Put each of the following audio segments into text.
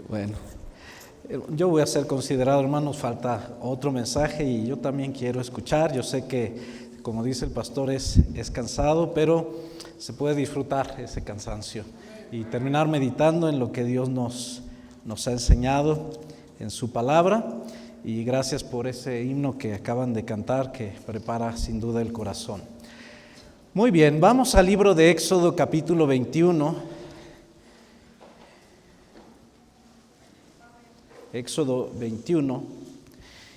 Bueno, yo voy a ser considerado, hermanos, falta otro mensaje y yo también quiero escuchar. Yo sé que, como dice el pastor, es cansado, pero se puede disfrutar ese cansancio y terminar meditando en lo que Dios nos ha enseñado en su palabra. Y gracias por ese himno que acaban de cantar, que prepara sin duda el corazón. Muy bien, vamos al libro de Éxodo capítulo 21. Éxodo 21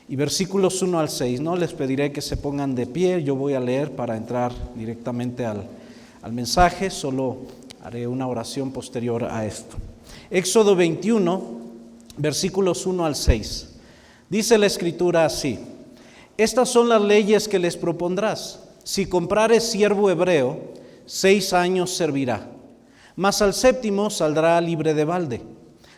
y versículos 1 al 6. No les pediré que se pongan de pie, yo voy a leer para entrar directamente al mensaje, solo haré una oración posterior a esto. Éxodo 21, versículos 1 al 6. Dice la Escritura así: Estas son las leyes que les propondrás. Si comprares siervo hebreo, 6 años servirá, mas al séptimo saldrá libre de balde.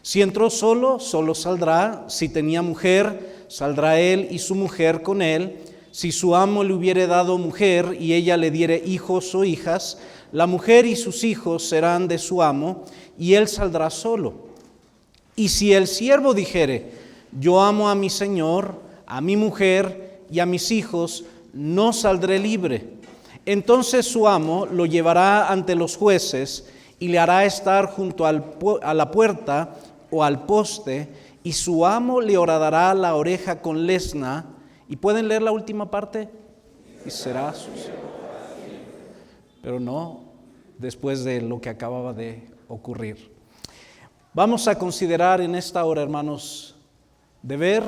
Si entró solo, solo saldrá. Si tenía mujer, saldrá él y su mujer con él. Si su amo le hubiere dado mujer y ella le diere hijos o hijas, la mujer y sus hijos serán de su amo y él saldrá solo. Y si el siervo dijere: Yo amo a mi señor, a mi mujer y a mis hijos, no saldré libre. Entonces su amo lo llevará ante los jueces y le hará estar junto a la puerta o al poste, y su amo le horadará la oreja con lesna. ¿Y pueden leer la última parte? Y será su siervo. Pero no después de lo que acababa de ocurrir. Vamos a considerar en esta hora, hermanos, deber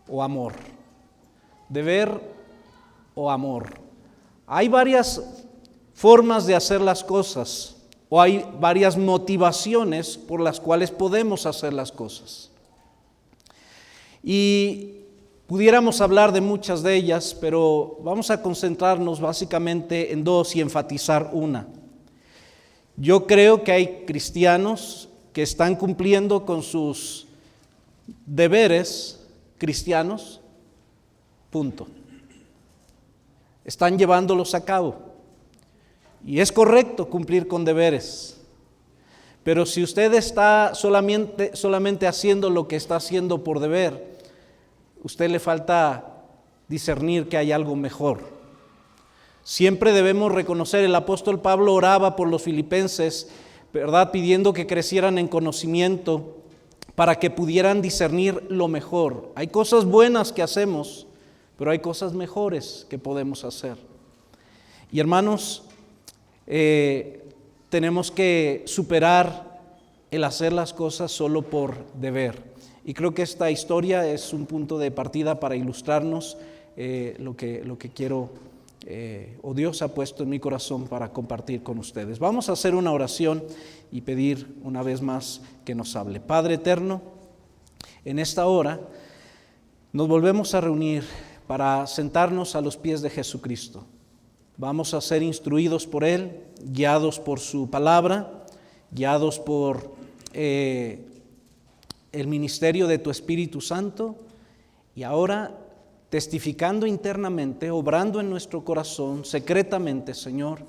o amor. Deber o amor. Hay varias formas de hacer las cosas, o hay varias motivaciones por las cuales podemos hacer las cosas. Y pudiéramos hablar de muchas de ellas, pero vamos a concentrarnos básicamente en dos y enfatizar una. Yo creo que hay cristianos que están cumpliendo con sus deberes cristianos, punto. Están llevándolos a cabo. Y es correcto cumplir con deberes, pero si usted está solamente haciendo lo que está haciendo por deber, usted le falta discernir que hay algo mejor. Siempre debemos reconocer, el apóstol Pablo oraba por los filipenses, ¿verdad?, pidiendo que crecieran en conocimiento para que pudieran discernir lo mejor. Hay cosas buenas que hacemos, pero hay cosas mejores que podemos hacer. Y hermanos, tenemos que superar el hacer las cosas solo por deber. Y creo que esta historia es un punto de partida para ilustrarnos lo que quiero o Dios ha puesto en mi corazón para compartir con ustedes. Vamos a hacer una oración y pedir una vez más que nos hable. Padre eterno, en esta hora nos volvemos a reunir para sentarnos a los pies de Jesucristo. Vamos a ser instruidos por Él, guiados por su palabra, guiados por el ministerio de tu Espíritu Santo, y ahora testificando internamente, obrando en nuestro corazón, secretamente, Señor,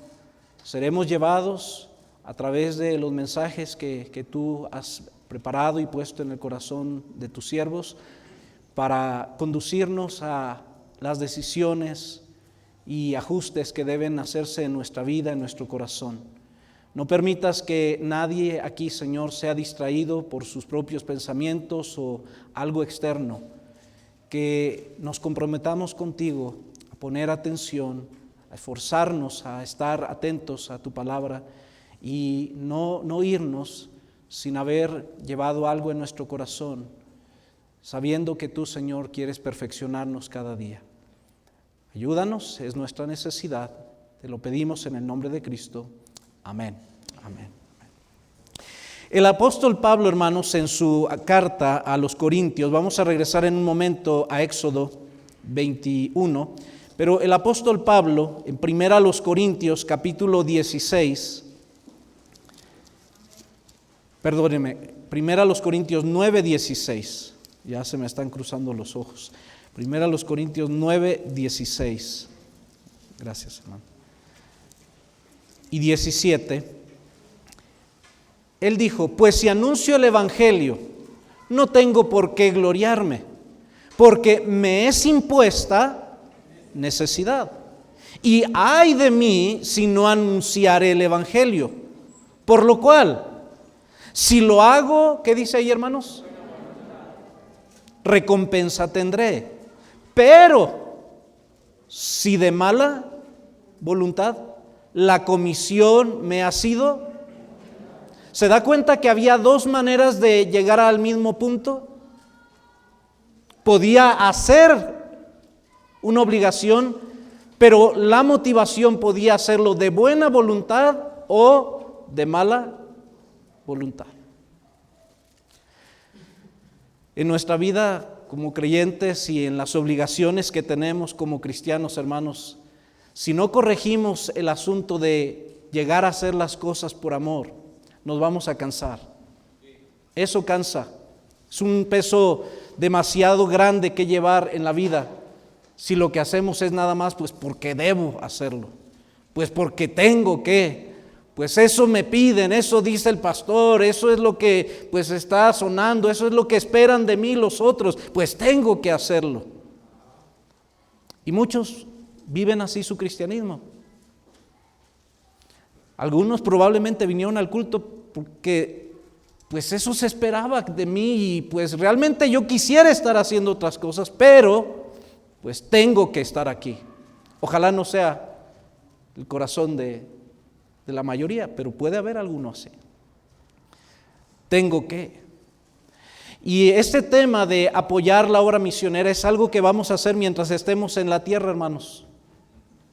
seremos llevados a través de los mensajes que tú has preparado y puesto en el corazón de tus siervos para conducirnos a las decisiones y ajustes que deben hacerse en nuestra vida, en nuestro corazón. No permitas que nadie aquí, Señor, sea distraído por sus propios pensamientos o algo externo. Que nos comprometamos contigo a poner atención, a esforzarnos, a estar atentos a tu palabra y no irnos sin haber llevado algo en nuestro corazón, sabiendo que tú, Señor, quieres perfeccionarnos cada día. Ayúdanos, es nuestra necesidad. Te lo pedimos en el nombre de Cristo. Amén. Amén. El apóstol Pablo, hermanos, en su carta a los Corintios, vamos a regresar en un momento a Éxodo 21, pero el apóstol Pablo, en primera a los Corintios, capítulo 16, primera a los Corintios 9:16, ya se me están cruzando los ojos. Primera a los Corintios 9:16. Gracias, hermano. Y 17. Él dijo: Pues si anuncio el evangelio, no tengo por qué gloriarme, porque me es impuesta necesidad. Y ay de mí si no anunciaré el evangelio. Por lo cual, si lo hago, ¿qué dice ahí, hermanos? Recompensa tendré. Pero si de mala voluntad la comisión me ha sido, ¿se da cuenta que había dos maneras de llegar al mismo punto? Podía hacer una obligación, pero la motivación podía hacerlo de buena voluntad o de mala voluntad. En nuestra vida como creyentes y en las obligaciones que tenemos como cristianos, hermanos, si no corregimos el asunto de llegar a hacer las cosas por amor, nos vamos a cansar. Eso cansa. Es un peso demasiado grande que llevar en la vida. Si lo que hacemos es nada más, pues porque debo hacerlo, pues porque tengo que, pues eso me piden, eso dice el pastor, eso es lo que pues está sonando, eso es lo que esperan de mí los otros, pues tengo que hacerlo. Y muchos viven así su cristianismo. Algunos probablemente vinieron al culto porque pues eso se esperaba de mí y pues realmente yo quisiera estar haciendo otras cosas, pero pues tengo que estar aquí. Ojalá no sea el corazón de la mayoría, pero puede haber algunos así. Tengo que. Y este tema de apoyar la obra misionera es algo que vamos a hacer mientras estemos en la tierra, hermanos.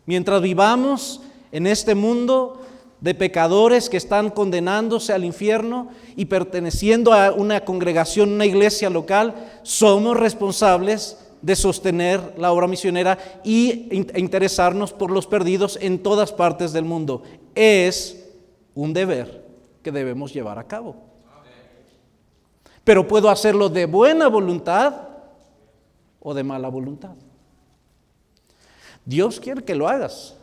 Mientras vivamos en este mundo de pecadores que están condenándose al infierno y perteneciendo a una congregación, una iglesia local, somos responsables de sostener la obra misionera e interesarnos por los perdidos en todas partes del mundo. Es un deber que debemos llevar a cabo. Pero puedo hacerlo de buena voluntad o de mala voluntad. Dios quiere que lo hagas,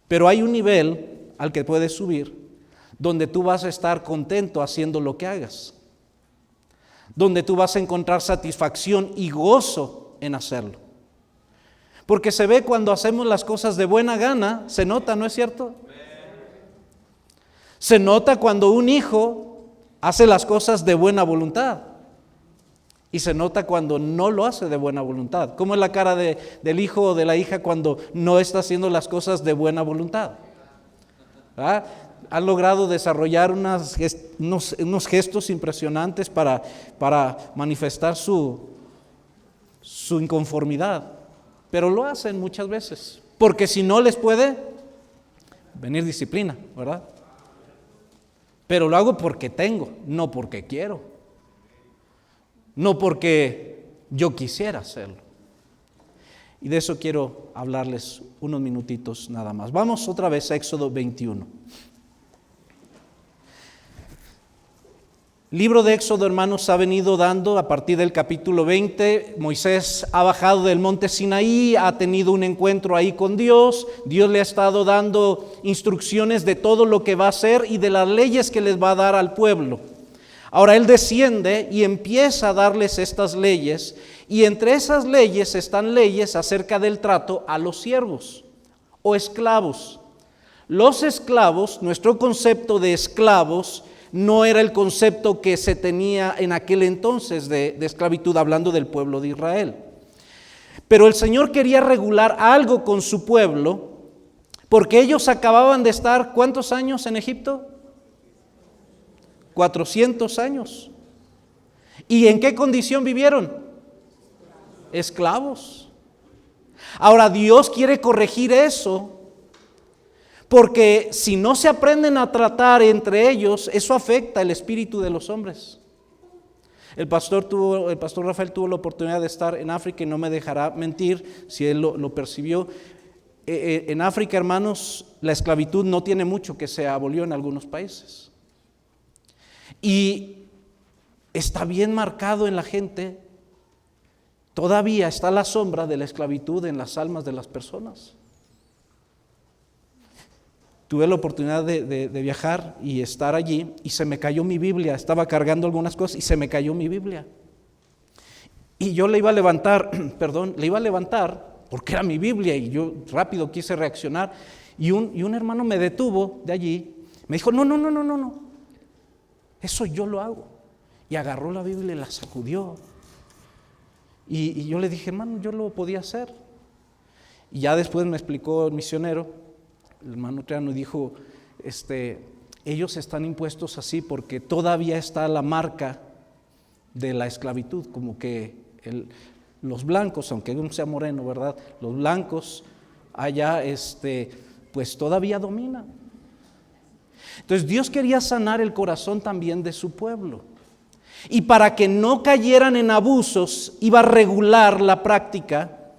pero hay un nivel al que puedes subir donde tú vas a estar contento haciendo lo que hagas, donde tú vas a encontrar satisfacción y gozo en hacerlo. Porque se ve cuando hacemos las cosas de buena gana, se nota, ¿no es cierto? Se nota cuando un hijo hace las cosas de buena voluntad y se nota cuando no lo hace de buena voluntad. ¿Cómo es la cara del hijo o de la hija cuando no está haciendo las cosas de buena voluntad? ¿Ah? Han logrado desarrollar unos gestos impresionantes para manifestar su inconformidad, pero lo hacen muchas veces, porque si no les puede venir disciplina, ¿verdad? Pero lo hago porque tengo, no porque quiero, no porque yo quisiera hacerlo. Y de eso quiero hablarles unos minutitos nada más. Vamos otra vez a Éxodo 21. Libro de Éxodo, hermanos, ha venido dando a partir del capítulo 20. Moisés ha bajado del monte Sinaí, ha tenido un encuentro ahí con Dios. Dios le ha estado dando instrucciones de todo lo que va a hacer y de las leyes que les va a dar al pueblo. Ahora él desciende y empieza a darles estas leyes, y entre esas leyes están leyes acerca del trato a los siervos o esclavos. Los esclavos, nuestro concepto de esclavos no era el concepto que se tenía en aquel entonces de esclavitud, hablando del pueblo de Israel. Pero el Señor quería regular algo con su pueblo, porque ellos acababan de estar, ¿cuántos años en Egipto? 400 años. ¿Y en qué condición vivieron? Esclavos. Ahora Dios quiere corregir eso, porque si no se aprenden a tratar entre ellos, eso afecta el espíritu de los hombres. El pastor Rafael tuvo la oportunidad de estar en África y no me dejará mentir si él lo percibió. En África, hermanos, la esclavitud no tiene mucho que se abolió en algunos países. Y está bien marcado en la gente, todavía está la sombra de la esclavitud en las almas de las personas. tuve la oportunidad de viajar y estar allí, y se me cayó mi Biblia. Estaba cargando algunas cosas y se me cayó mi Biblia. Y yo le iba a levantar, porque era mi Biblia, y yo rápido quise reaccionar. Y un hermano me detuvo de allí, me dijo, no, eso yo lo hago. Y agarró la Biblia y la sacudió. Y yo le dije, hermano, yo lo podía hacer. Y ya después me explicó el misionero, el hermano Treano, y dijo, ellos están impuestos así porque todavía está la marca de la esclavitud, como que los blancos, aunque uno sea moreno, ¿verdad? Los blancos allá, pues todavía dominan. Entonces Dios quería sanar el corazón también de su pueblo. Y para que no cayeran en abusos, iba a regular la práctica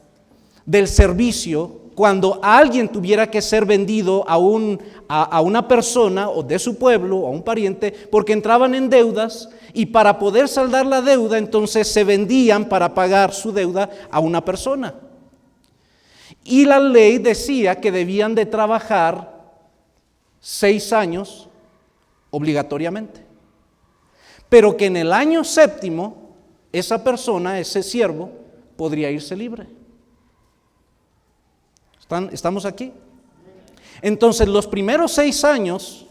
del servicio cuando alguien tuviera que ser vendido a una persona o de su pueblo o a un pariente, porque entraban en deudas, y para poder saldar la deuda entonces se vendían para pagar su deuda a una persona. Y la ley decía que debían de trabajar 6 años obligatoriamente, pero que en el año 7º esa persona, ese siervo, podría irse libre. ¿Estamos aquí? Entonces, los primeros 6 años,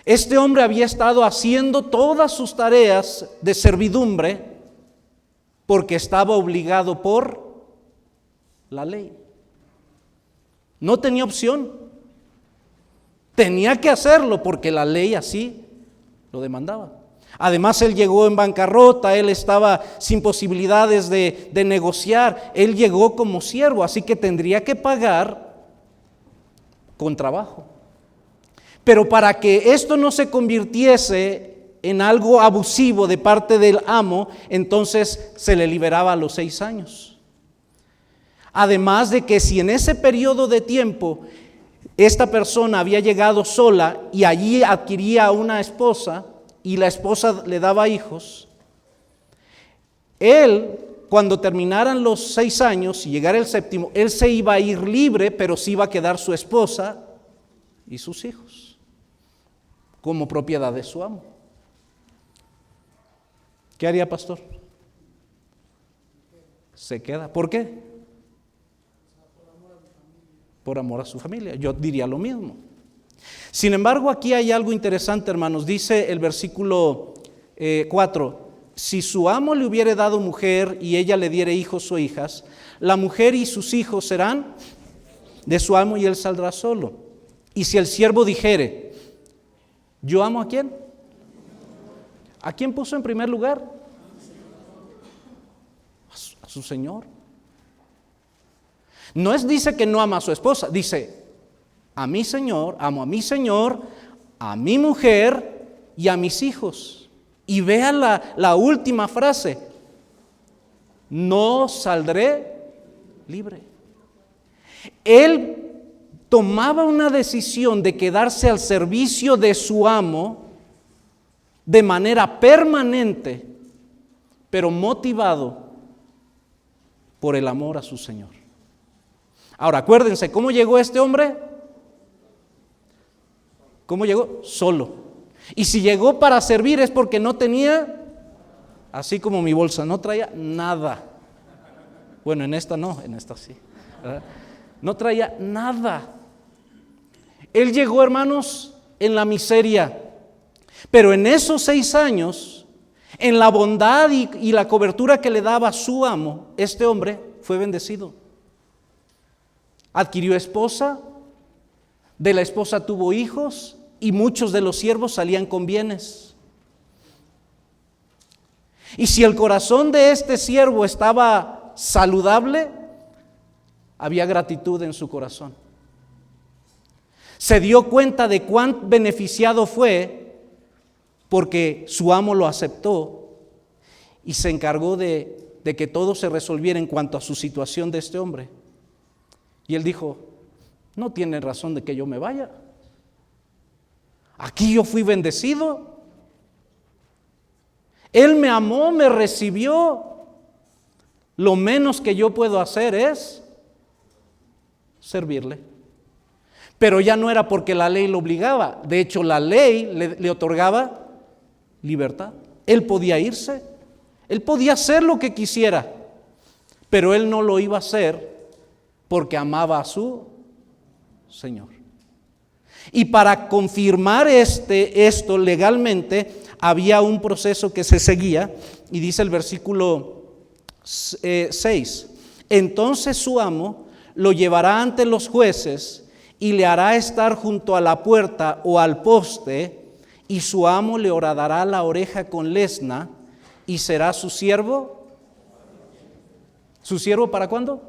este hombre había estado haciendo todas sus tareas de servidumbre porque estaba obligado por la ley. No tenía opción. Tenía que hacerlo porque la ley así lo demandaba. Además, él llegó en bancarrota, él estaba sin posibilidades de negociar, él llegó como siervo, así que tendría que pagar con trabajo. Pero para que esto no se convirtiese en algo abusivo de parte del amo, entonces se le liberaba a los 6 años. Además de que si en ese periodo de tiempo esta persona había llegado sola y allí adquiría una esposa, y la esposa le daba hijos, él, cuando terminaran los 6 años y llegara el 7º, él se iba a ir libre, pero se iba a quedar su esposa y sus hijos como propiedad de su amo. ¿Qué haría, pastor? Se queda. ¿Por qué? Por amor a su familia. Yo diría lo mismo. Sin embargo, aquí hay algo interesante, hermanos. Dice el versículo 4, si su amo le hubiere dado mujer y ella le diere hijos o hijas, la mujer y sus hijos serán de su amo y él saldrá solo. Y si el siervo dijere, ¿yo amo a quién? ¿A quién puso en primer lugar? A su Señor. No dice que no ama a su esposa, dice, a mi Señor, amo a mi Señor, a mi mujer y a mis hijos. Y vean la última frase, no saldré libre. Él tomaba una decisión de quedarse al servicio de su amo de manera permanente, pero motivado por el amor a su Señor. Ahora, acuérdense, ¿cómo llegó este hombre? ¿Cómo llegó? Solo. Y si llegó para servir es porque no tenía, así como mi bolsa, no traía nada. Bueno, en esta no, en esta sí. ¿Verdad? No traía nada. Él llegó, hermanos, en la miseria. Pero en esos 6 años, en la bondad y la cobertura que le daba su amo, este hombre fue bendecido. Adquirió esposa, de la esposa tuvo hijos y muchos de los siervos salían con bienes. Y si el corazón de este siervo estaba saludable, había gratitud en su corazón. Se dio cuenta de cuán beneficiado fue porque su amo lo aceptó y se encargó de que todo se resolviera en cuanto a su situación de este hombre. Y él dijo, no tiene razón de que yo me vaya. Aquí yo fui bendecido. Él me amó, me recibió. Lo menos que yo puedo hacer es servirle. Pero ya no era porque la ley lo obligaba. De hecho, la ley le otorgaba libertad. Él podía irse, él podía hacer lo que quisiera, pero él no lo iba a hacer porque amaba a su Señor. Y para confirmar esto legalmente, había un proceso que se seguía, y dice el versículo 6: entonces su amo lo llevará ante los jueces y le hará estar junto a la puerta o al poste, y su amo le horadará la oreja con lesna, y será su siervo. ¿Su siervo para cuándo?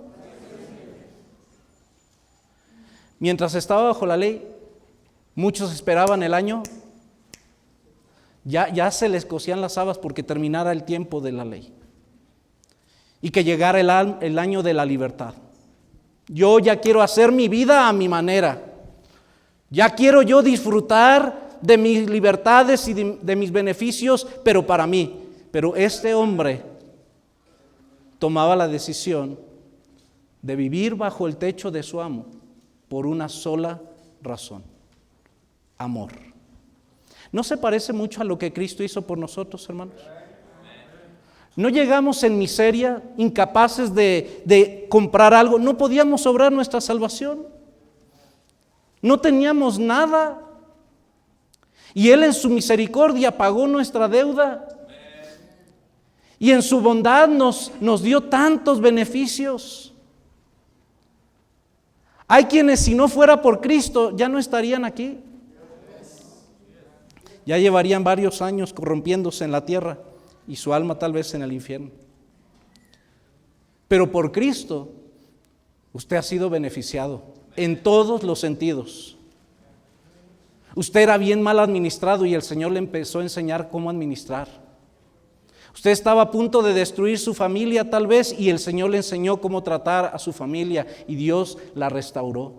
Mientras estaba bajo la ley, muchos esperaban el año. Ya se les cosían las habas porque terminara el tiempo de la ley y que llegara el año de la libertad. Yo ya quiero hacer mi vida a mi manera. Ya quiero yo disfrutar de mis libertades y de mis beneficios, pero para mí. Pero este hombre tomaba la decisión de vivir bajo el techo de su amo por una sola razón: amor. ¿No se parece mucho a lo que Cristo hizo por nosotros, hermanos? No llegamos en miseria, incapaces de comprar algo, no podíamos obrar nuestra salvación, no teníamos nada, y Él en su misericordia pagó nuestra deuda, y en su bondad nos dio tantos beneficios. Hay quienes, si no fuera por Cristo, ya no estarían aquí. Ya llevarían varios años corrompiéndose en la tierra y su alma tal vez en el infierno. Pero por Cristo, usted ha sido beneficiado en todos los sentidos. Usted era bien mal administrado y el Señor le empezó a enseñar cómo administrar. Usted estaba a punto de destruir su familia tal vez, y el Señor le enseñó cómo tratar a su familia, y Dios la restauró.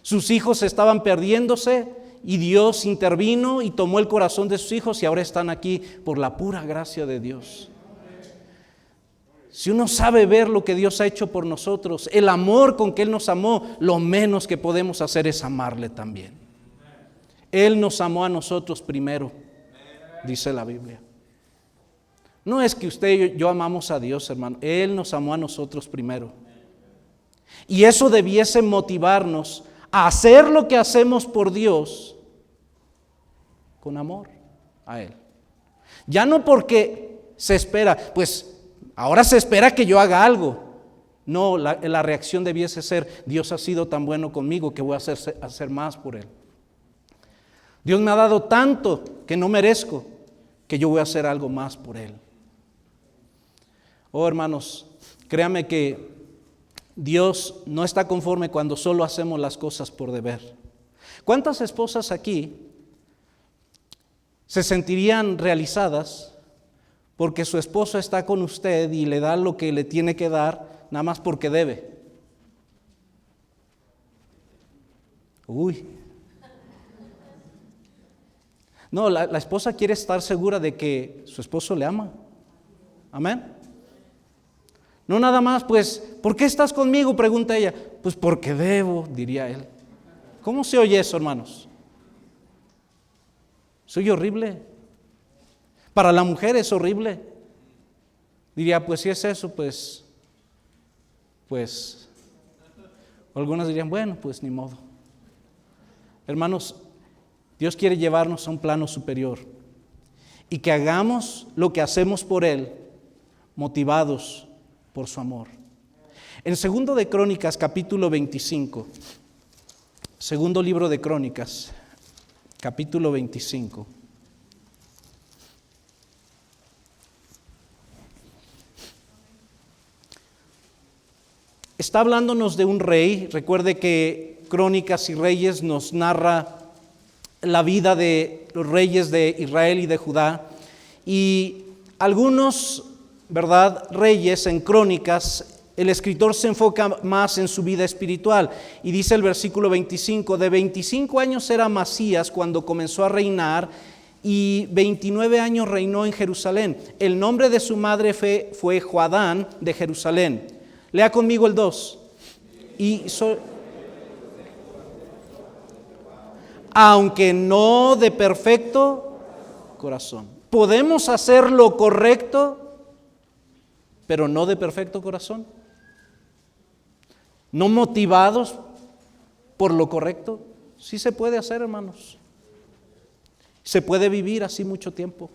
Sus hijos estaban perdiéndose, y Dios intervino y tomó el corazón de sus hijos, y ahora están aquí por la pura gracia de Dios. Si uno sabe ver lo que Dios ha hecho por nosotros, el amor con que Él nos amó, lo menos que podemos hacer es amarle también. Él nos amó a nosotros primero, dice la Biblia. No es que usted y yo amamos a Dios, hermano. Él nos amó a nosotros primero. Y eso debiese motivarnos a hacer lo que hacemos por Dios con amor a Él. Ya no porque se espera, pues ahora se espera que yo haga algo. No, la reacción debiese ser: Dios ha sido tan bueno conmigo que voy a hacer más por Él. Dios me ha dado tanto que no merezco, que yo voy a hacer algo más por Él. Oh, hermanos, créanme que Dios no está conforme cuando solo hacemos las cosas por deber. ¿Cuántas esposas aquí se sentirían realizadas porque su esposo está con usted y le da lo que le tiene que dar nada más porque debe? Uy. No, la esposa quiere estar segura de que su esposo le ama. Amén. No nada más, pues, ¿por qué estás conmigo?, pregunta ella. Pues porque debo, diría él. ¿Cómo se oye eso, hermanos? ¿Soy horrible? Para la mujer es horrible. Diría, pues si es eso, pues, algunas dirían, bueno, pues ni modo. Hermanos, Dios quiere llevarnos a un plano superior y que hagamos lo que hacemos por Él, motivados por su amor. En segundo de Crónicas, capítulo 25, segundo libro de Crónicas, capítulo 25. Está hablándonos de un rey. Recuerde que Crónicas y Reyes nos narra la vida de los reyes de Israel y de Judá. Y algunos, ¿verdad?, reyes en Crónicas, el escritor se enfoca más en su vida espiritual. Y dice el versículo 25, de 25 años era Amasías cuando comenzó a reinar, y 29 años reinó en Jerusalén. El nombre de su madre fue Joadán de Jerusalén. Lea conmigo el 2. aunque no de perfecto corazón. Podemos hacer lo correcto, pero no de perfecto corazón. No motivados por lo correcto. Sí se puede hacer, hermanos. Se puede vivir así mucho tiempo,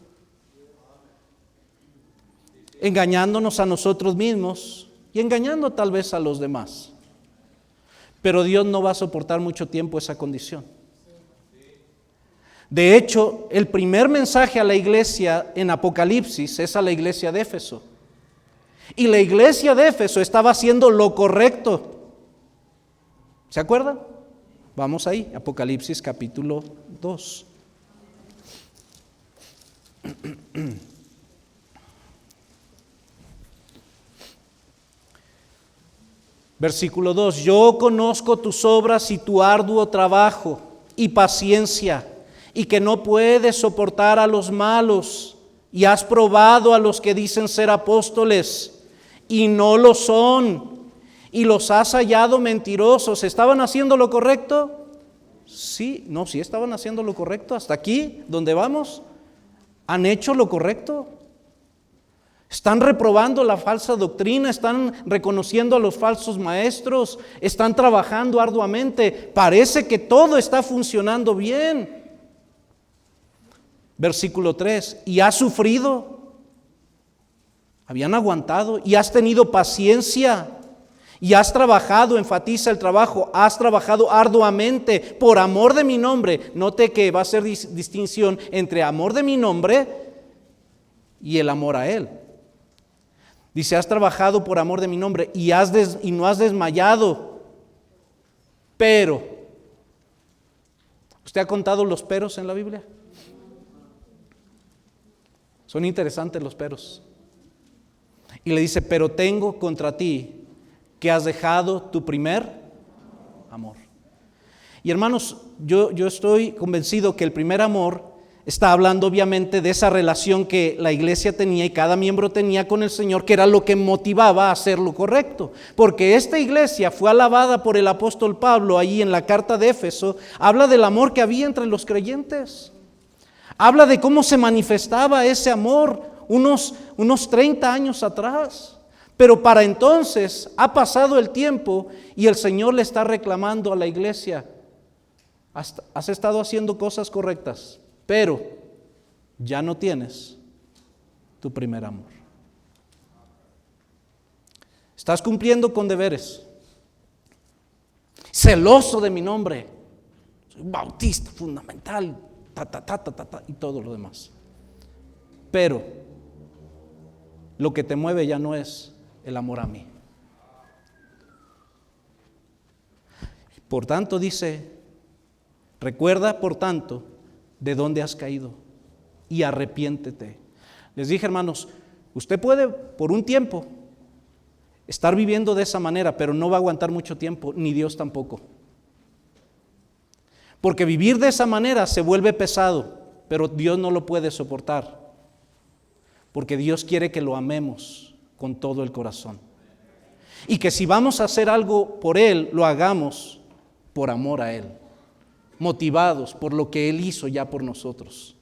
engañándonos a nosotros mismos y engañando tal vez a los demás. Pero Dios no va a soportar mucho tiempo esa condición. De hecho, el primer mensaje a la iglesia en Apocalipsis es a la iglesia de Éfeso. Y la iglesia de Éfeso estaba haciendo lo correcto. ¿Se acuerdan? Vamos ahí, Apocalipsis capítulo 2. Versículo 2: Yo conozco tus obras y tu arduo trabajo y paciencia, y que no puedes soportar a los malos, y has probado a los que dicen ser apóstoles y no lo son, y los has hallado mentirosos. ¿Estaban haciendo lo correcto? Sí estaban haciendo lo correcto. Hasta aquí, donde vamos, ¿han hecho lo correcto? Están reprobando la falsa doctrina, están reconociendo a los falsos maestros, están trabajando arduamente. Parece que todo está funcionando bien. Versículo 3: y has sufrido, habían aguantado, y has tenido paciencia, y has trabajado, enfatiza el trabajo, has trabajado arduamente por amor de mi nombre. Note que va a ser distinción entre amor de mi nombre y el amor a Él. Dice, has trabajado por amor de mi nombre y no has desmayado. Pero, ¿usted ha contado los peros en la Biblia? Son interesantes los peros. Y le dice, pero tengo contra ti que has dejado tu primer amor. Y hermanos, yo estoy convencido que el primer amor está hablando obviamente de esa relación que la iglesia tenía y cada miembro tenía con el Señor, que era lo que motivaba a hacer lo correcto. Porque esta iglesia fue alabada por el apóstol Pablo allí en la carta de Éfeso. Habla del amor que había entre los creyentes. Habla de cómo se manifestaba ese amor unos 30 años atrás. Pero para entonces ha pasado el tiempo y el Señor le está reclamando a la iglesia, has estado haciendo cosas correctas, pero ya no tienes tu primer amor. Estás cumpliendo con deberes, celoso de mi nombre, soy bautista fundamental, y todo lo demás. Pero lo que te mueve ya no es el amor a mí. Por tanto dice, recuerda por tanto de dónde has caído y arrepiéntete. Les dije, hermanos, usted puede por un tiempo estar viviendo de esa manera, pero no va a aguantar mucho tiempo, ni Dios tampoco. Porque vivir de esa manera se vuelve pesado, pero Dios no lo puede soportar. Porque Dios quiere que lo amemos con todo el corazón. Y que si vamos a hacer algo por Él, lo hagamos por amor a Él, motivados por lo que Él hizo ya por nosotros.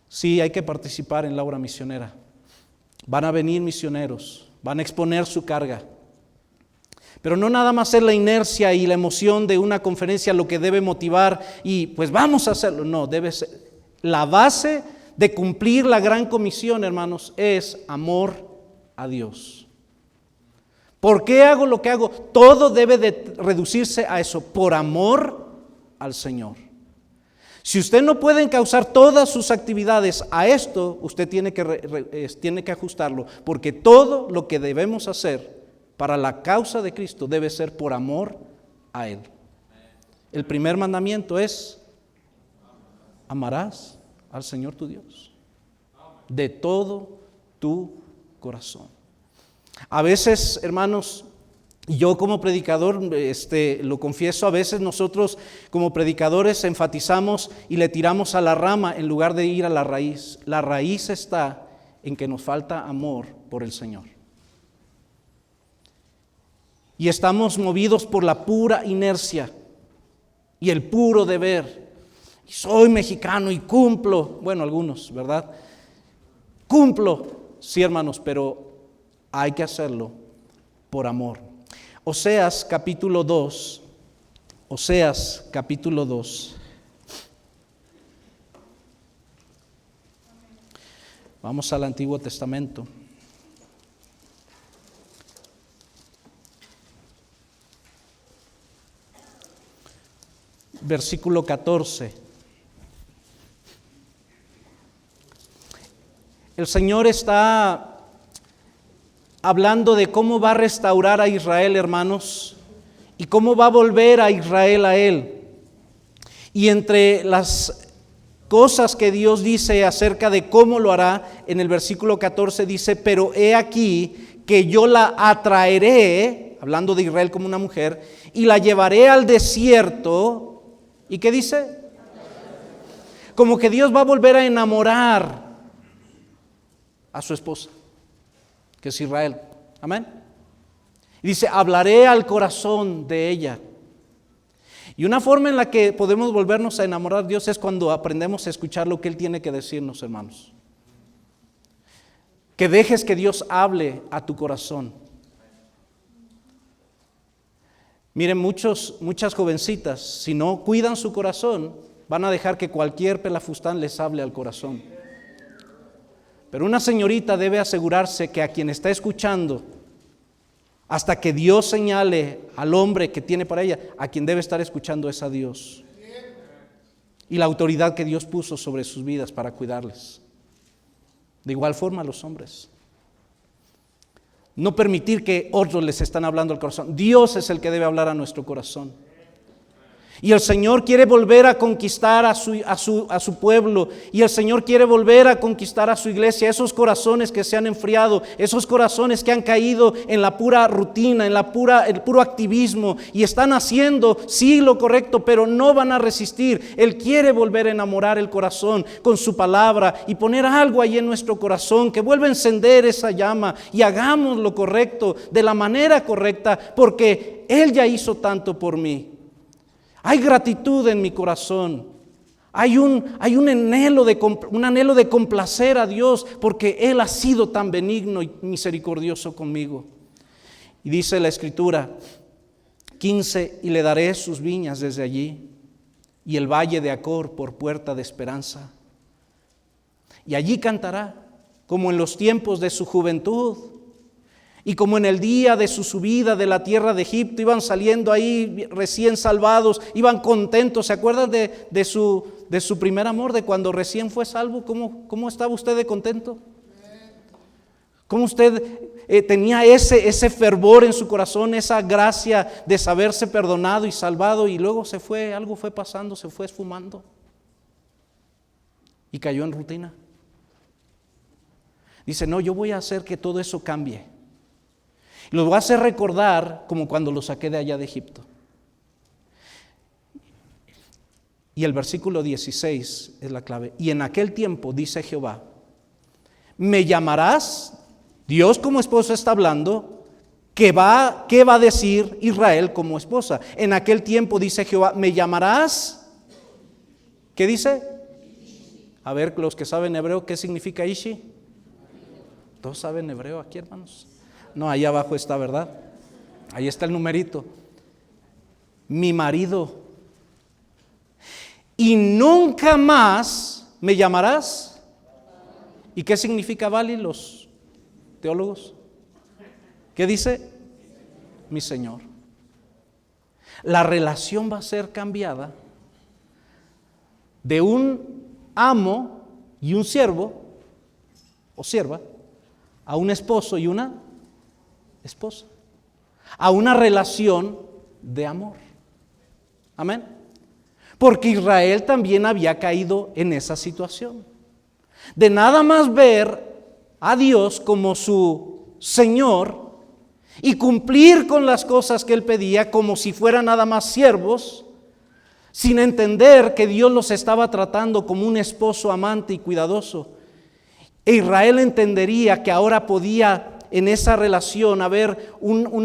Sí, hay que participar en la obra misionera. Van a venir misioneros, van a exponer su carga. Pero no nada más es la inercia y la emoción de una conferencia lo que debe motivar y pues vamos a hacerlo. No, debe ser la base de cumplir la gran comisión, hermanos, es amor a Dios. ¿Por qué hago lo que hago? Todo debe de reducirse a eso, por amor al Señor. Si usted no puede encauzar todas sus actividades a esto, usted tiene que ajustarlo, porque todo lo que debemos hacer para la causa de Cristo debe ser por amor a Él. El primer mandamiento es, amarás al Señor tu Dios de todo tu corazón. A veces, hermanos, yo como predicador, lo confieso, a veces nosotros como predicadores enfatizamos y le tiramos a la rama en lugar de ir a la raíz. La raíz está en que nos falta amor por el Señor. Y estamos movidos por la pura inercia y el puro deber. Y soy mexicano y cumplo, bueno, algunos, ¿verdad? Cumplo, sí, hermanos, pero hay que hacerlo por amor. Oseas capítulo 2. Oseas capítulo 2. Vamos al Antiguo Testamento. Versículo 14. El Señor está hablando de cómo va a restaurar a Israel, hermanos, y cómo va a volver a Israel a Él. Y entre las cosas que Dios dice acerca de cómo lo hará, en el versículo 14 dice: pero he aquí que yo la atraeré, hablando de Israel como una mujer, y la llevaré al desierto. ¿Y qué dice? Como que Dios va a volver a enamorar a su esposa, que es Israel. Amén. Y dice: hablaré al corazón de ella. Y una forma en la que podemos volvernos a enamorar de Dios es cuando aprendemos a escuchar lo que Él tiene que decirnos, hermanos. Que dejes que Dios hable a tu corazón. Miren, muchas jovencitas, si no cuidan su corazón, van a dejar que cualquier pelafustán les hable al corazón. Pero una señorita debe asegurarse que a quien está escuchando, hasta que Dios señale al hombre que tiene para ella, a quien debe estar escuchando es a Dios. Y la autoridad que Dios puso sobre sus vidas para cuidarles. De igual forma a los hombres. No permitir que otros les están hablando al corazón. Dios es el que debe hablar a nuestro corazón. Y el Señor quiere volver a conquistar a su pueblo. Y el Señor quiere volver a conquistar a su iglesia. Esos corazones que se han enfriado, esos corazones que han caído en la pura rutina, en el puro activismo, y están haciendo sí lo correcto, pero no van a resistir. Él quiere volver a enamorar el corazón con su palabra y poner algo ahí en nuestro corazón que vuelva a encender esa llama, y hagamos lo correcto de la manera correcta, porque Él ya hizo tanto por mí. Hay gratitud en mi corazón. Hay un anhelo de complacer a Dios, porque Él ha sido tan benigno y misericordioso conmigo. Y dice la Escritura 15: y le daré sus viñas desde allí, y el valle de Acor por puerta de esperanza. Y allí cantará, como en los tiempos de su juventud, y como en el día de su subida de la tierra de Egipto. Iban saliendo ahí recién salvados, iban contentos. ¿Se acuerdan de su primer amor, de cuando recién fue salvo? ¿Cómo estaba usted de contento? ¿Cómo usted tenía ese fervor en su corazón, esa gracia de saberse perdonado y salvado? Y luego algo fue pasando, se fue esfumando y cayó en rutina. Dice: no, yo voy a hacer que todo eso cambie. Los voy a hacer recordar como cuando los saqué de allá de Egipto. Y el versículo 16 es la clave. Y en aquel tiempo, dice Jehová, me llamarás. Dios como esposo está hablando. ¿Qué va a decir Israel como esposa? En aquel tiempo, dice Jehová, me llamarás. ¿Qué dice? A ver, los que saben hebreo, ¿qué significa Ishi? ¿Todos saben hebreo aquí, hermanos? No, ahí abajo está, ¿verdad? Ahí está el numerito. Mi marido. Y nunca más me llamarás. ¿Y qué significa Bali, los teólogos? ¿Qué dice? Mi Señor. La relación va a ser cambiada de un amo y un siervo o sierva a un esposo y una esposa, a una relación de amor. Amén. Porque Israel también había caído en esa situación de nada más ver a Dios como su Señor y cumplir con las cosas que Él pedía como si fueran nada más siervos, sin entender que Dios los estaba tratando como un esposo amante y cuidadoso. E Israel entendería que ahora podía en esa relación haber un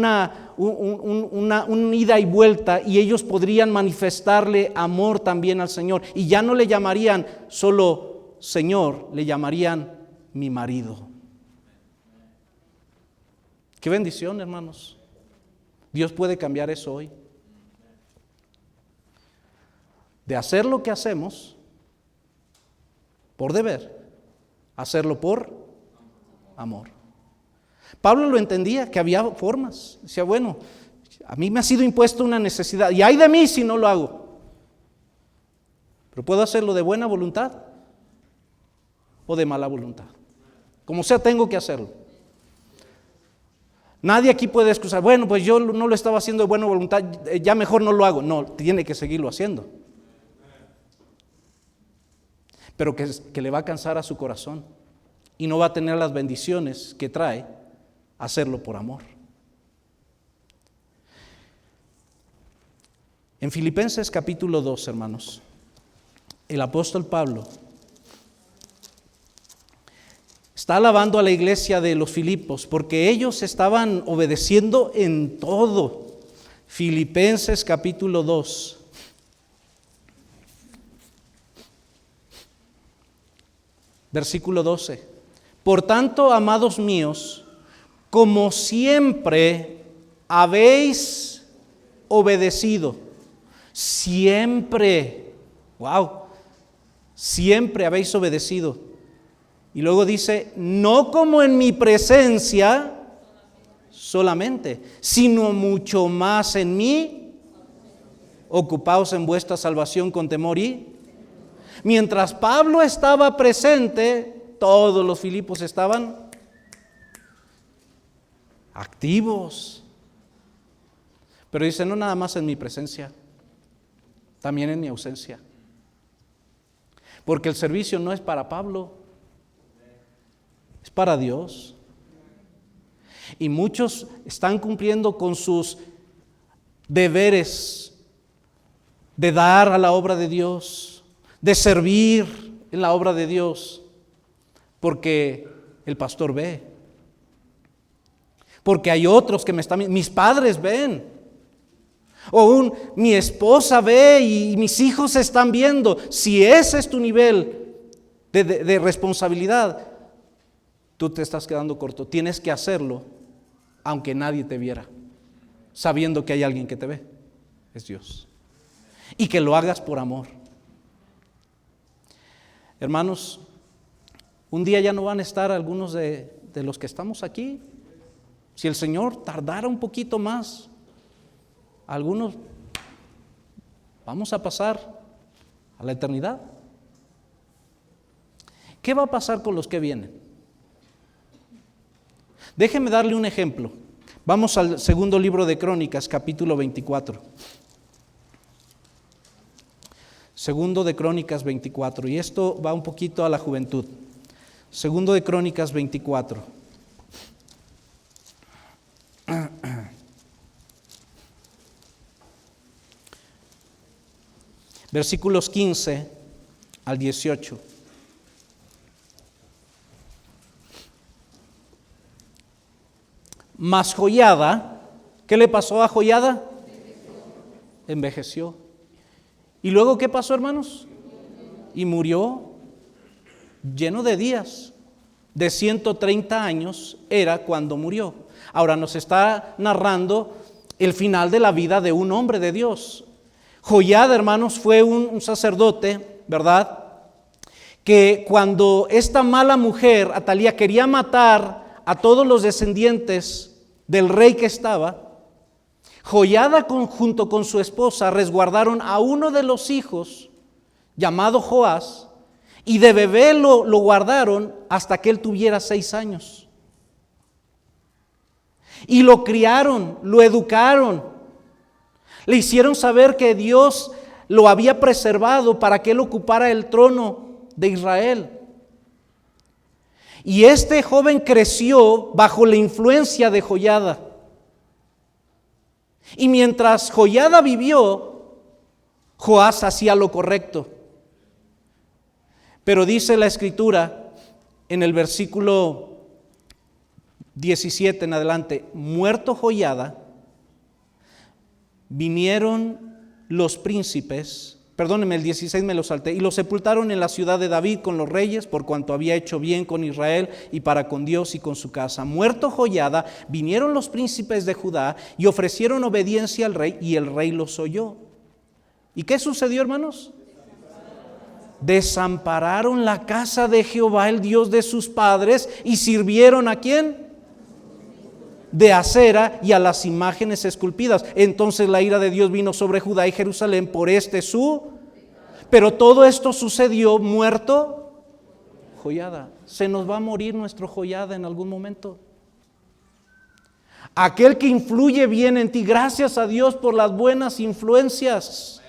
ida y vuelta, y ellos podrían manifestarle amor también al Señor. Y ya no le llamarían solo Señor, le llamarían mi marido. Qué bendición, hermanos. Dios puede cambiar eso hoy. De hacer lo que hacemos por deber, hacerlo por amor. Pablo lo entendía, que había formas. Decía, bueno, a mí me ha sido impuesta una necesidad y ay de mí si no lo hago. Pero puedo hacerlo de buena voluntad o de mala voluntad. Como sea, tengo que hacerlo. Nadie aquí puede excusar, bueno, pues yo no lo estaba haciendo de buena voluntad, ya mejor no lo hago. No, tiene que seguirlo haciendo. Pero que le va a cansar a su corazón y no va a tener las bendiciones que trae hacerlo por amor. En Filipenses capítulo 2, hermanos, el apóstol Pablo está alabando a la iglesia de los Filipos porque ellos estaban obedeciendo en todo. Filipenses capítulo 2. Versículo 12. Por tanto, amados míos, como siempre habéis obedecido, siempre, siempre habéis obedecido. Y luego dice, no como en mi presencia solamente, sino mucho más en mí, ocupaos en vuestra salvación con temor y... Mientras Pablo estaba presente, todos los Filipos estaban activos. Pero dice, no nada más en mi presencia, también en mi ausencia. Porque el servicio no es para Pablo, es para Dios. Y muchos están cumpliendo con sus deberes de dar a la obra de Dios, de servir en la obra de Dios, porque el pastor ve, porque hay otros que me están viendo, mis padres ven, o mi esposa ve y mis hijos están viendo. Si ese es tu nivel de responsabilidad, tú te estás quedando corto. Tienes que hacerlo aunque nadie te viera, sabiendo que hay alguien que te ve, es Dios, y que lo hagas por amor. Hermanos, un día ya no van a estar algunos de los que estamos aquí. Si el Señor tardara un poquito más, algunos vamos a pasar a la eternidad. ¿Qué va a pasar con los que vienen? Déjeme darle un ejemplo. Vamos al segundo libro de Crónicas, capítulo 24. Segundo de Crónicas 24, y esto va un poquito a la juventud. Segundo de Crónicas 24. Versículos 15 al 18. Mas Joiada, ¿qué le pasó a Joiada? Envejeció. ¿Y luego qué pasó, hermanos? Y murió lleno de días. De 130 años era cuando murió. Ahora nos está narrando el final de la vida de un hombre de Dios. Joiada, hermanos, fue un sacerdote, ¿verdad? Que cuando esta mala mujer, Atalía, quería matar a todos los descendientes del rey que estaba, Joiada junto con su esposa resguardaron a uno de los hijos llamado Joás, y de bebé lo guardaron hasta que él tuviera 6 años. Y lo criaron, lo educaron, le hicieron saber que Dios lo había preservado para que él ocupara el trono de Israel. Y este joven creció bajo la influencia de Joiada. Y mientras Joiada vivió, Joás hacía lo correcto. Pero dice la Escritura en el versículo 17 en adelante, muerto Joiada, vinieron los príncipes, perdónenme, el 16 me lo salté, y lo sepultaron en la ciudad de David con los reyes, por cuanto había hecho bien con Israel y para con Dios y con su casa. Muerto Joiada, vinieron los príncipes de Judá y ofrecieron obediencia al rey, y el rey los oyó. ¿Y qué sucedió, hermanos? Desampararon la casa de Jehová, el Dios de sus padres, y sirvieron ¿a quién? De Acera y a las imágenes esculpidas. Entonces la ira de Dios vino sobre Judá y Jerusalén por su. Pero todo esto sucedió muerto Joiada. Se nos va a morir nuestro Joiada en algún momento. Aquel que influye bien en ti, gracias a Dios por las buenas influencias.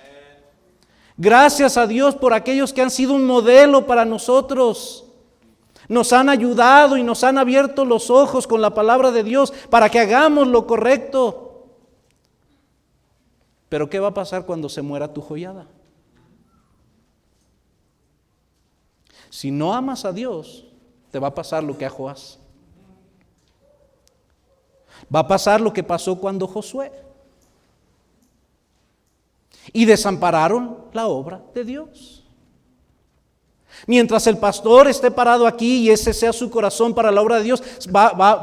Gracias a Dios por aquellos que han sido un modelo para nosotros. Nos han ayudado y nos han abierto los ojos con la palabra de Dios para que hagamos lo correcto. Pero ¿qué va a pasar cuando se muera tu Joiada? Si no amas a Dios, te va a pasar lo que a Joás. Va a pasar lo que pasó cuando Josué. Y desampararon la obra de Dios. Mientras el pastor esté parado aquí y ese sea su corazón para la obra de Dios,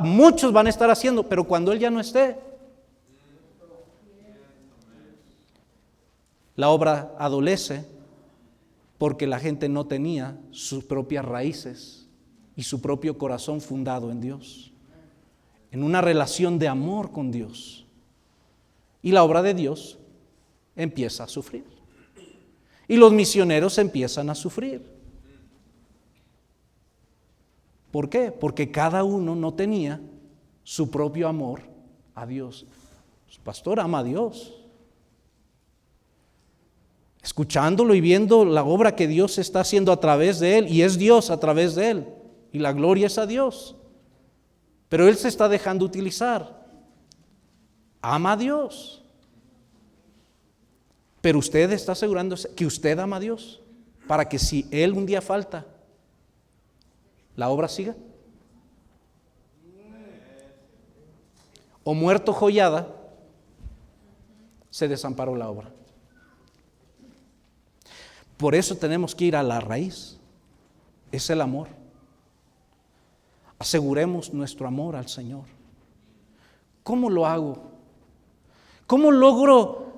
muchos van a estar haciendo, pero cuando él ya no esté, la obra adolece porque la gente no tenía sus propias raíces y su propio corazón fundado en Dios, en una relación de amor con Dios. Y la obra de Dios empieza a sufrir. Y los misioneros empiezan a sufrir. ¿Por qué? Porque cada uno no tenía su propio amor a Dios. Su pastor ama a Dios. Escuchándolo y viendo la obra que Dios está haciendo a través de él, y es Dios a través de él, y la gloria es a Dios. Pero él se está dejando utilizar. Ama a Dios. Pero usted está asegurándose que usted ama a Dios, para que si él un día falta, la obra siga. O muerto Joiada, se desamparó la obra. Por eso tenemos que ir a la raíz. Es el amor. Aseguremos nuestro amor al Señor. ¿Cómo lo hago? ¿Cómo logro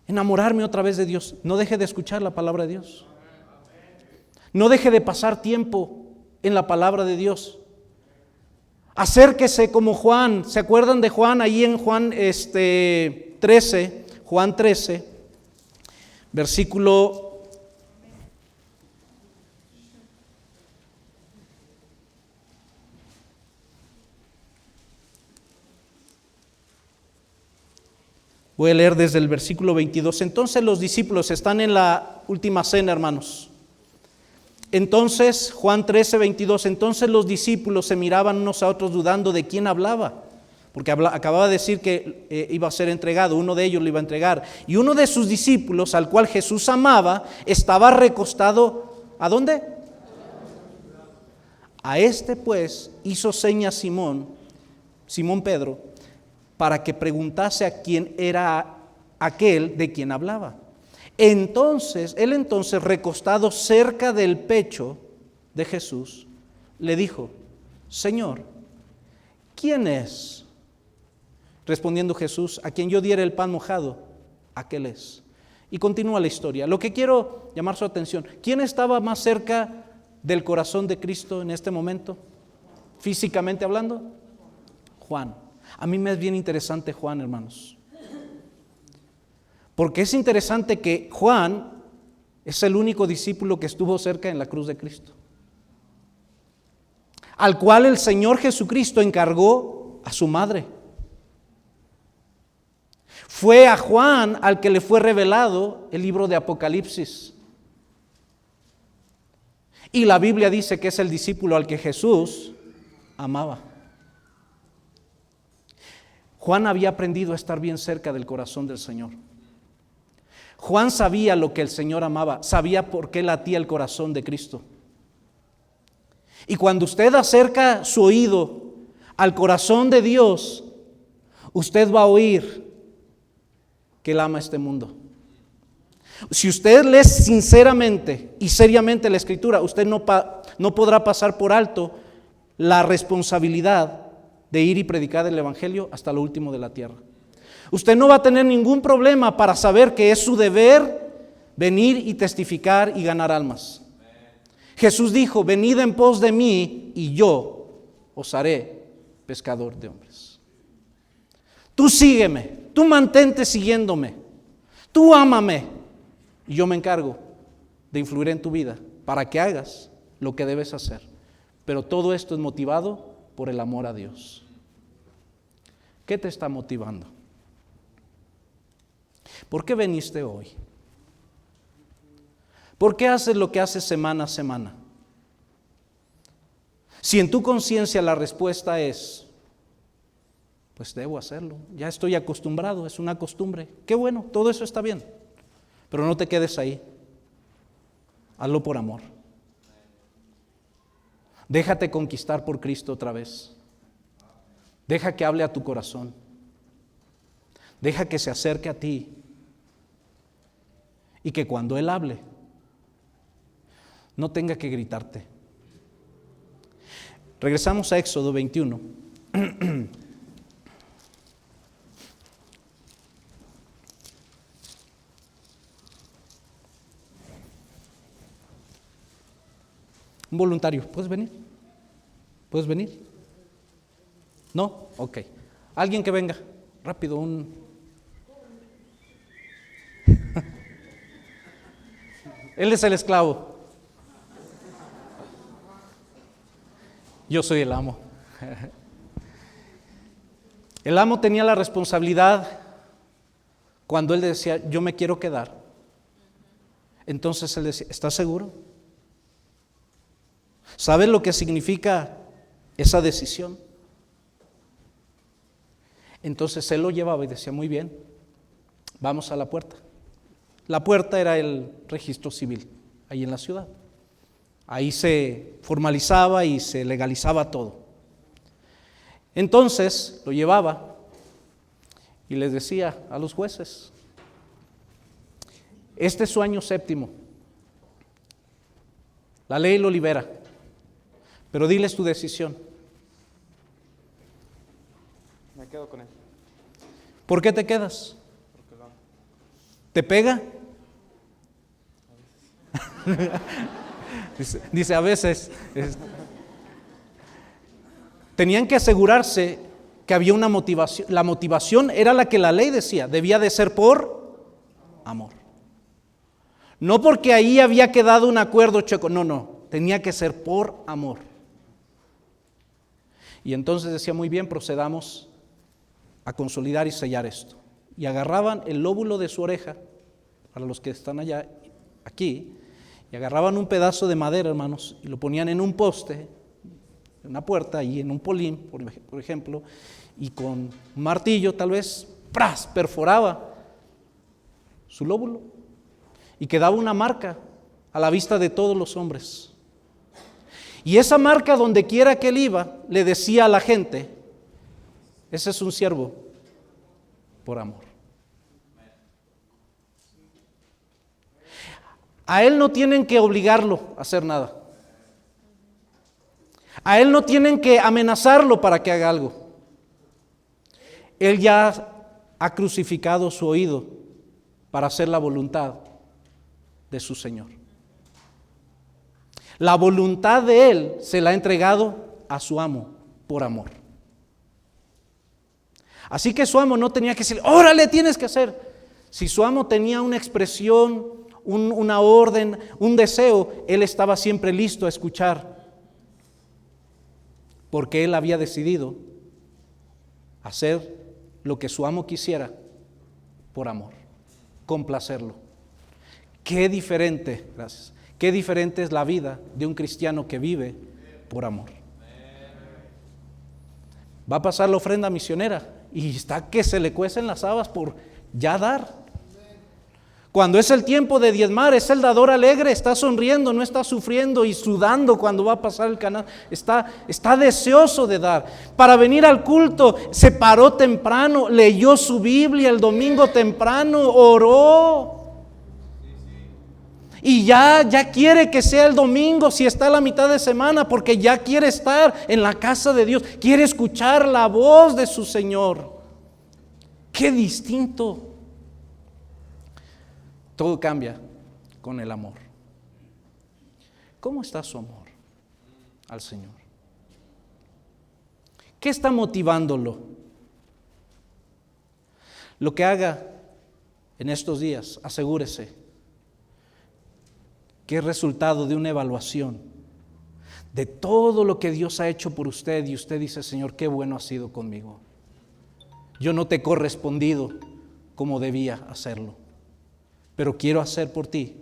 enamorarme otra vez de Dios? No deje de escuchar la palabra de Dios. No deje de pasar tiempo en la palabra de Dios. Acérquese como Juan. ¿Se acuerdan de Juan? Ahí en Juan 13, Juan 13, versículo voy a leer desde el versículo 22. Entonces los discípulos están en la última cena, hermanos. Entonces, Juan 13, 22, entonces los discípulos se miraban unos a otros dudando de quién hablaba, porque acababa de decir que iba a ser entregado, uno de ellos lo iba a entregar. Y uno de sus discípulos, al cual Jesús amaba, estaba recostado, ¿a dónde? A este pues hizo señas Simón Pedro, para que preguntase a quién era aquel de quien hablaba. Entonces, él recostado cerca del pecho de Jesús, le dijo: Señor, ¿quién es? Respondiendo Jesús: a quien yo diera el pan mojado, aquel es. Y continúa la historia. Lo que quiero llamar su atención: ¿quién estaba más cerca del corazón de Cristo en este momento? Físicamente hablando, Juan. A mí me es bien interesante Juan, hermanos. Porque es interesante que Juan es el único discípulo que estuvo cerca en la cruz de Cristo, al cual el Señor Jesucristo encargó a su madre. Fue a Juan al que le fue revelado el libro de Apocalipsis. Y la Biblia dice que es el discípulo al que Jesús amaba. Juan había aprendido a estar bien cerca del corazón del Señor. Juan sabía lo que el Señor amaba, sabía por qué latía el corazón de Cristo. Y cuando usted acerca su oído al corazón de Dios, usted va a oír que Él ama este mundo. Si usted lee sinceramente y seriamente la Escritura, usted no podrá pasar por alto la responsabilidad de ir y predicar el Evangelio hasta lo último de la tierra. Usted no va a tener ningún problema para saber que es su deber venir y testificar y ganar almas. Jesús dijo: venid en pos de mí y yo os haré pescador de hombres. Tú sígueme, tú mantente siguiéndome, tú ámame y yo me encargo de influir en tu vida para que hagas lo que debes hacer. Pero todo esto es motivado por el amor a Dios. ¿Qué te está motivando? ¿Por qué viniste hoy? ¿Por qué haces lo que haces semana a semana? Si en tu conciencia la respuesta es: pues debo hacerlo, ya estoy acostumbrado, es una costumbre. Qué bueno, todo eso está bien, pero no te quedes ahí. Hazlo por amor. Déjate conquistar por Cristo otra vez. Deja que hable a tu corazón. Deja que se acerque a ti. Y que cuando Él hable, no tenga que gritarte. Regresamos a Éxodo 21. Un voluntario, ¿puedes venir? ¿Puedes venir? ¿No? Ok. Alguien que venga, rápido, Él es el esclavo. Yo soy el amo. El amo tenía la responsabilidad cuando él decía: yo me quiero quedar. Entonces él decía: ¿estás seguro? ¿Sabes lo que significa esa decisión? Entonces él lo llevaba y decía: muy bien, vamos a la puerta. La puerta era el registro civil, ahí en la ciudad. Ahí se formalizaba y se legalizaba todo. Entonces lo llevaba y les decía a los jueces: este es su año séptimo. La ley lo libera, pero diles tu decisión. Me quedo con él. ¿Por qué te quedas? ¿Te pega? Dice a veces. Tenían que asegurarse que había una motivación. La motivación era la que la ley decía, debía de ser por amor. No porque ahí había quedado un acuerdo chueco, no, tenía que ser por amor. Y entonces decía: muy bien, procedamos a consolidar y sellar esto. Y agarraban el lóbulo de su oreja, para los que están aquí, y agarraban un pedazo de madera, hermanos, y lo ponían en un poste, en una puerta, ahí en un polín, por ejemplo, y con un martillo tal vez, ¡pras!, perforaba su lóbulo, y quedaba una marca a la vista de todos los hombres. Y esa marca, donde quiera que él iba, le decía a la gente: ese es un siervo por amor. A él no tienen que obligarlo a hacer nada. A él no tienen que amenazarlo para que haga algo. Él ya ha crucificado su oído para hacer la voluntad de su Señor. La voluntad de él se la ha entregado a su amo por amor. Así que su amo no tenía que decirle: órale, tienes que hacer. Si su amo tenía una expresión, una orden, un deseo, él estaba siempre listo a escuchar, porque él había decidido hacer lo que su amo quisiera por amor, complacerlo. Qué diferente, gracias, qué diferente es la vida de un cristiano que vive por amor. Va a pasar la ofrenda misionera y está que se le cuecen las habas por ya dar. Cuando es el tiempo de diezmar, es el dador alegre, está sonriendo, no está sufriendo y sudando cuando va a pasar el canal. Está deseoso de dar. Para venir al culto, se paró temprano, leyó su Biblia el domingo temprano, oró. Y ya quiere que sea el domingo si está a la mitad de semana, porque ya quiere estar en la casa de Dios, quiere escuchar la voz de su Señor. ¡Qué distinto! Todo cambia con el amor. ¿Cómo está su amor al Señor? ¿Qué está motivándolo? Lo que haga en estos días, asegúrese que es resultado de una evaluación de todo lo que Dios ha hecho por usted, y usted dice: Señor, qué bueno has sido conmigo. Yo no te he correspondido como debía hacerlo, pero quiero hacer por ti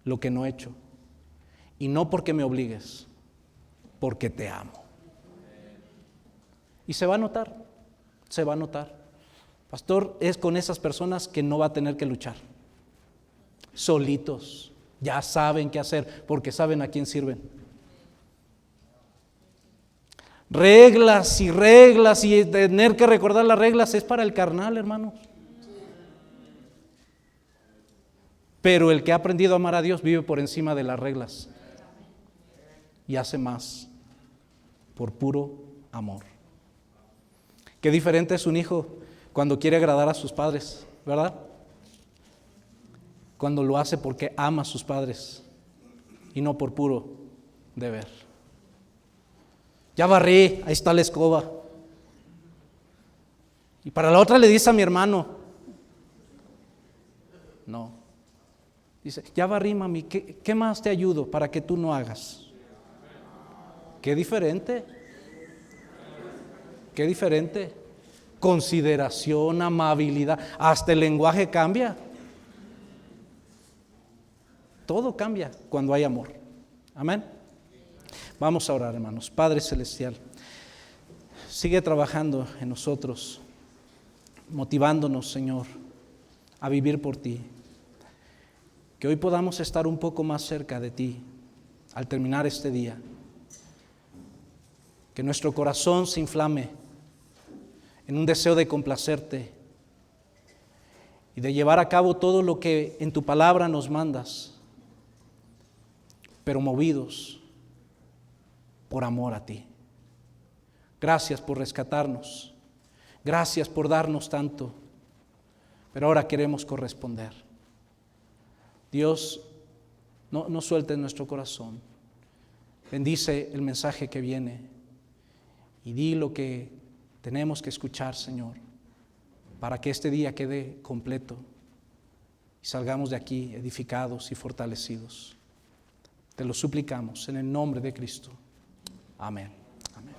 lo que no he hecho. Y no porque me obligues, porque te amo. Y se va a notar, se va a notar. Pastor, es con esas personas que no va a tener que luchar. Solitos, ya saben qué hacer, porque saben a quién sirven. Reglas y reglas, y tener que recordar las reglas es para el carnal, hermanos. Pero el que ha aprendido a amar a Dios vive por encima de las reglas y hace más por puro amor. Qué diferente es un hijo cuando quiere agradar a sus padres, ¿verdad? Cuando lo hace porque ama a sus padres y no por puro deber. Ya barrí, ahí está la escoba. Y para la otra le dice a mi hermano: no. Dice: ya barrí, mami, ¿qué más te ayudo para que tú no hagas? Qué diferente. Qué diferente. Consideración, amabilidad, hasta el lenguaje cambia. Todo cambia cuando hay amor. Amén. Vamos a orar, hermanos. Padre Celestial, sigue trabajando en nosotros, motivándonos, Señor, a vivir por ti. Que hoy podamos estar un poco más cerca de ti al terminar este día. Que nuestro corazón se inflame en un deseo de complacerte y de llevar a cabo todo lo que en tu palabra nos mandas, pero movidos por amor a ti. Gracias por rescatarnos. Gracias por darnos tanto, pero ahora queremos corresponder. Dios, no sueltes nuestro corazón. Bendice el mensaje que viene y di lo que tenemos que escuchar, Señor, para que este día quede completo y salgamos de aquí edificados y fortalecidos. Te lo suplicamos en el nombre de Cristo. Amén. Amén.